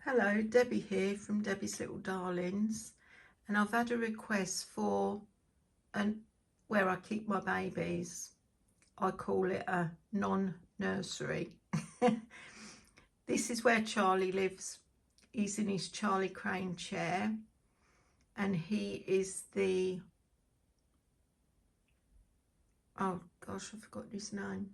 Hello, Debbie here from Debbie's Little Darlings, and I've had a request for where I keep my babies. I call it a non-nursery. This is where Charlie lives. He's in his Charlie Crane chair, and he is the, oh gosh, I forgot his name.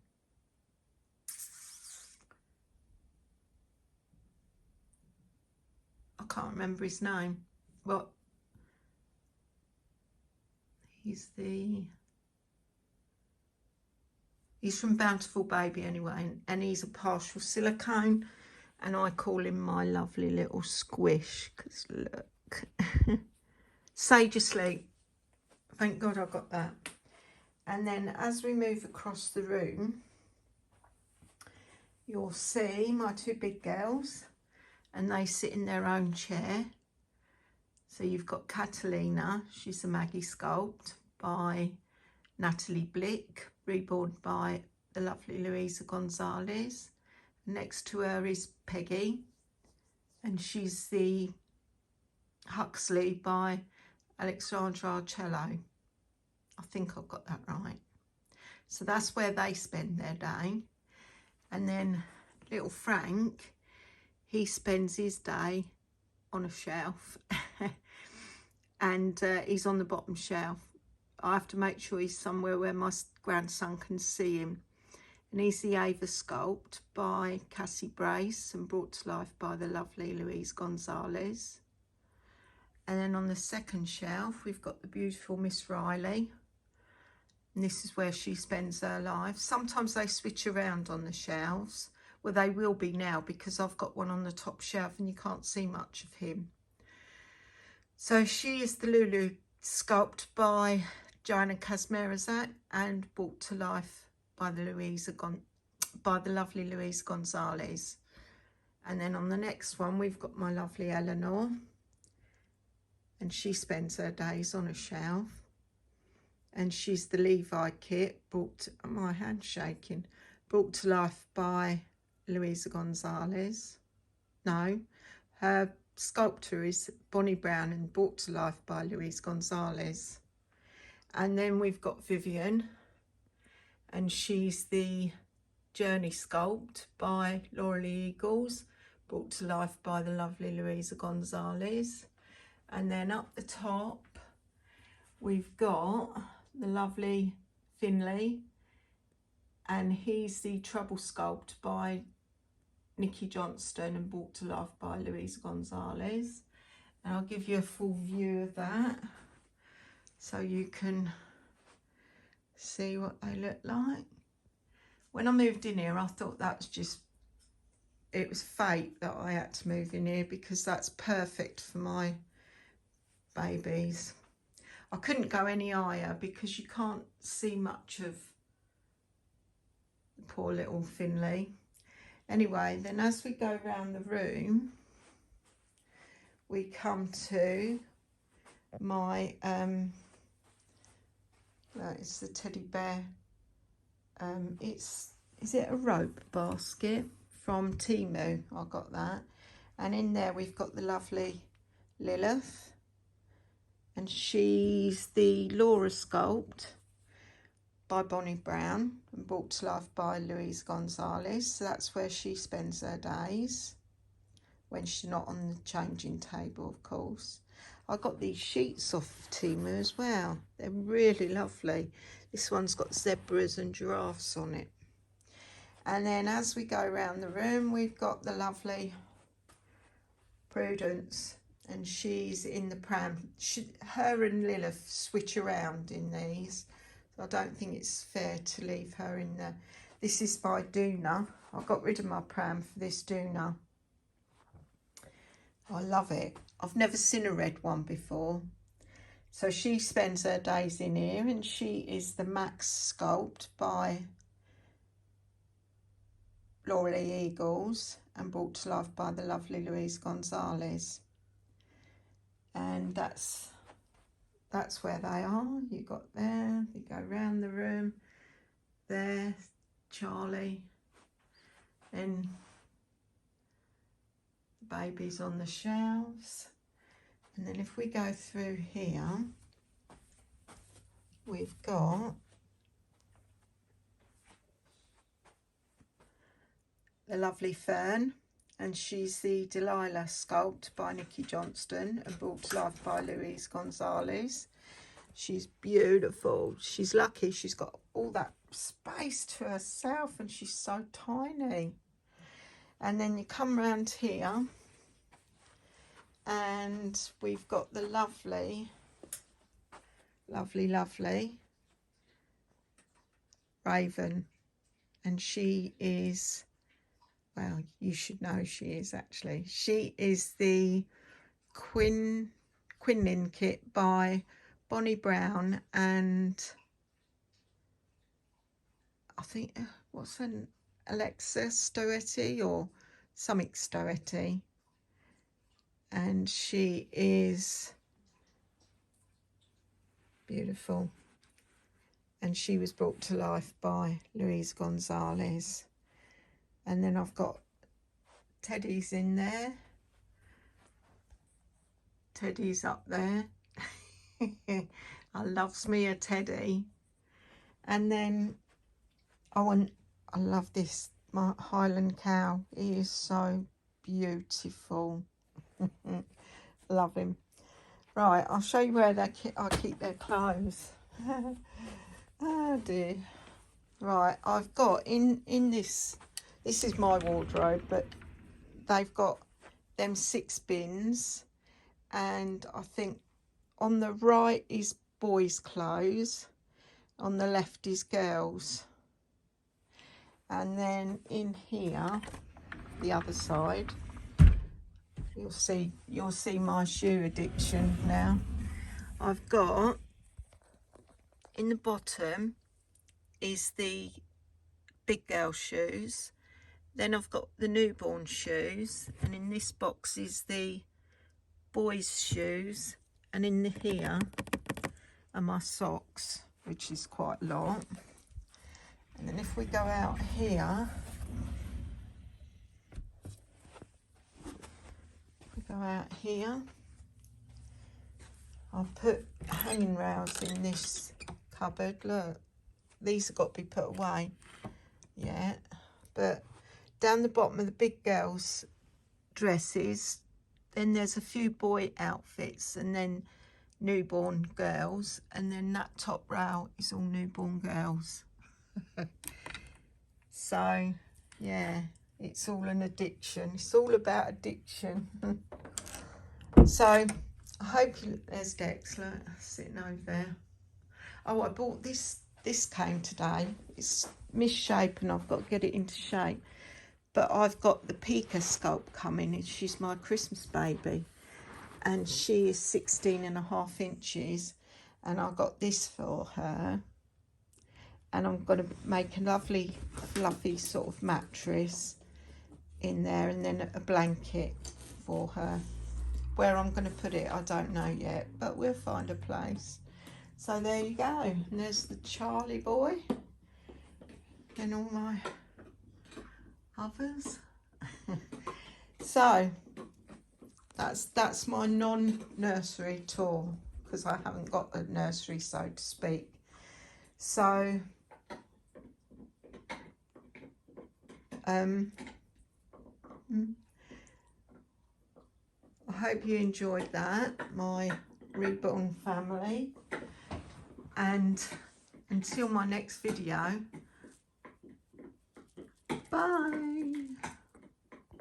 I can't remember his name, but he's from Bountiful Baby anyway, and he's a partial silicone, and I call him my lovely little squish, because look. Sage asleep. Thank God I got that. And then as we move across the room, you'll see my two big girls, and they sit in their own chair. So you've got Catalina, she's a Maggie sculpt by Natalie Blick, reborn by the lovely Louisa Gonzalez. Next to her is Peggy, and she's the Huxley by Alexandra Arcello. I think I've got that right. So that's where they spend their day. And then little Frank, he spends his day on a shelf and he's on the bottom shelf. I have to make sure he's somewhere where my grandson can see him. And he's the Ava sculpt by Cassie Brace and brought to life by the lovely Louise Gonzalez. And then on the second shelf, we've got the beautiful Miss Riley. And this is where she spends her life. Sometimes they switch around on the shelves. Well, they will be now because I've got one on the top shelf and you can't see much of him. So she is the Lulu sculpt by Joanna Kazmierazak and brought to life by the lovely Louise Gonzalez. And then on the next one, we've got my lovely Eleanor, and she spends her days on a shelf. And she's the Levi kit, my hand's shaking, brought to life by Louisa Gonzalez. No, her sculptor is Bonnie Brown and brought to life by Louise Gonzalez. And then we've got Vivian, and she's the Journey sculpt by Laura Lee Eagles, brought to life by the lovely Louisa Gonzalez. And then up the top, we've got the lovely Finley, and he's the Trouble sculpt by Nikki Johnston and brought to life by Louisa Gonzalez. And I'll give you a full view of that so you can see what they look like. When I moved in here, I thought it was fate that I had to move in here because that's perfect for my babies. I couldn't go any higher because you can't see much of the poor little Finley. Anyway, then as we go around the room, we come to my, it's the teddy bear. Is it a rope basket from Temu? I got that. And in there we've got the lovely Lilith. And she's the Laura sculpt by Bonnie Brown and brought to life by Louise Gonzalez. So that's where she spends her days when she's not on the changing table, of course. I got these sheets off Temu as well. They're really lovely. This one's got zebras and giraffes on it. And then as we go around the room, we've got the lovely Prudence, and she's in the pram. Her and Lilith switch around in these. So I don't think it's fair to leave her in there. This is by Doona. I got rid of my pram for this Doona. I love it. I've never seen a red one before. So she spends her days in here, and she is the Max sculpt by Laura Lee Eagles and brought to life by the lovely Louise Gonzalez. And that's where they are. You got there, you go around the room, there, Charlie, then the babies on the shelves. And then if we go through here, we've got the lovely Fern, and she's the Delilah sculpt by Nikki Johnston and brought to life by Louise Gonzalez. She's beautiful. She's lucky she's got all that space to herself, and she's so tiny. And then you come round here and we've got the lovely Raven, and she is, well, you should know she is actually. She is the Quinlan kit by Bonnie Brown, and I think, what's an Alexa Stoetti or something Stoetti, and she is beautiful, and she was brought to life by Louise Gonzalez. And then I've got Teddy's in there. Teddy's up there. I loves me a Teddy. And then I love this, my Highland cow. He is so beautiful. Love him. Right, I'll show you where I keep their clothes. Oh dear. Right, I've got in this is my wardrobe, but they've got them 6 bins, and I think on the right is boys' clothes, on the left is girls, and then in here, the other side, you'll see my shoe addiction now. I've got, in the bottom is the big girl shoes, then I've got the newborn shoes, and in this box is the boys' shoes, and in here are my socks, which is quite a lot. And then if we go out here, I'll put hanging rails in this cupboard. Look, these have got to be put away yet, but down the bottom of the big girls' dresses, then there's a few boy outfits, and then newborn girls, and then that top row is all newborn girls. So yeah, it's all an addiction. It's all about addiction. So I hope there's Dex, look, sitting over there. Oh, I bought this came today. It's misshapen, I've got to get it into shape. But I've got the Pika sculpt coming. She's my Christmas baby, and she is 16.5 inches, and I got this for her. And I'm going to make a lovely fluffy sort of mattress in there, and then a blanket for her. Where I'm going to put it, I don't know yet, but we'll find a place. So there you go. And there's the Charlie boy and all my others. So that's my non-nursery tour, because I haven't got a nursery, so to speak. So I hope you enjoyed that, my reborn family, and until my next video, bye.